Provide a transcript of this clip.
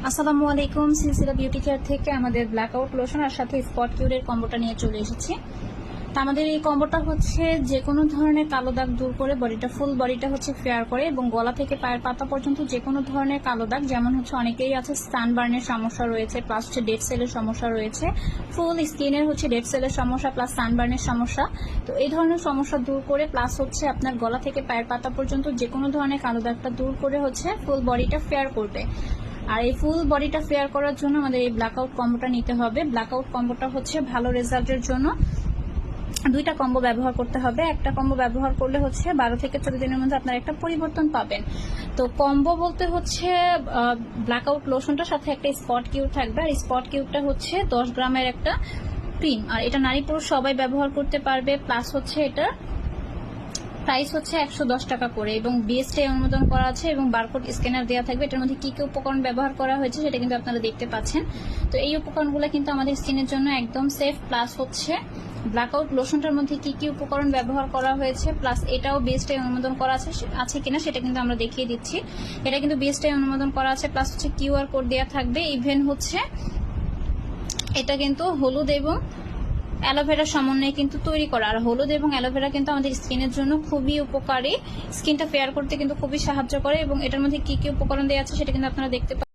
আসসালামু আলাইকুম। সিলসিলা beauty care থেকে আমাদের ব্ল্যাকআউট লোশন আর সাথে স্পট কিউরের কম্বোটা নিয়ে চলে এসেছি। তো আমাদের এই কম্বোটা হচ্ছে যে কোনো ধরনের কালো দাগ দূর করে ফুল বডিটা হচ্ছে ফেয়ার করে এবং গলা থেকে পায়ের পাতা পর্যন্ত যে কোনো ধরনের কালো দাগ, যেমন হচ্ছে অনেকেই আছে সানবার্নের সমস্যা রয়েছে, প্লাস হচ্ছে ডেড সেলের সমস্যা রয়েছে, ফুল স্কিনের হচ্ছে ডেড সেলের সমস্যা প্লাস সানবার্নের সমস্যা। তো এই ধরনের সমস্যা দূর করে প্লাস হচ্ছে আপনার গলা থেকে পায়ের পাতা পর্যন্ত যে কোনো ধরনের কালো দাগটা দূর করে হচ্ছে ফুল বডিটা ফেয়ার করবে। আর এই ফুল বডিটা ফেয়ার করার জন্য আমাদের এই ব্ল্যাকআউট কম্বোটা নিতে হবে। ব্ল্যাকআউট কম্বোটা হচ্ছে ভালো রেজাল্টের জন্য দুইটা কম্বো ব্যবহার করতে হবে। একটা কম্বো ব্যবহার করলে হচ্ছে 12 থেকে 14 দিনের মধ্যে আপনারা একটা পরিবর্তন পাবেন। তো কম্বো বলতে হচ্ছে ব্ল্যাকআউট লোশনটার সাথে একটা স্পট কিউর থাকবে, আর স্পট কিউরটা হচ্ছে 10 গ্রামের একটা ক্রিম, আর এটা নারী পুরুষ সবাই ব্যবহার করতে পারবে। প্লাস হচ্ছে এটা প্রাইস হচ্ছে 110 টাকা করে এবং বিএসটিআই অনুমোদন করা আছে এবং বারকোড স্ক্যানার দেওয়া থাকবে। এটার মধ্যে কি কি উপকরণ ব্যবহার করা হয়েছে সেটা কিন্তু আপনারা দেখতে পাচ্ছেন। তো এই উপকরণগুলো কিন্তু আমাদের স্কিনের জন্য একদম সেফ। প্লাস হচ্ছে ব্ল্যাকআউট লোশনটার মধ্যে কি কি উপকরণ ব্যবহার করা হয়েছে, প্লাস এটাও বিএসটিআই অনুমোদন করা আছে কিনা সেটা কিন্তু আমরা দেখিয়ে দিচ্ছি। এটা কিন্তু বিএসটিআই অনুমোদন করা আছে, প্লাস হচ্ছে কিউআর কোড দেওয়া থাকবে। ইভেন হচ্ছে এটা কিন্তু হলুদ এবং অ্যালোভেরা সমন্বয়ে কিন্তু তৈরি করা, আর হলুদ এবং অ্যালোভেরা কিন্তু আমাদের স্কিনের জন্য খুবই উপকারী, স্কিনটা ফেয়ার করতে কিন্তু খুবই সাহায্য করে এবং এটার মধ্যে কি কি উপকরণ দেওয়া আছে সেটা কিন্তু আপনারা দেখতে পাচ্ছেন।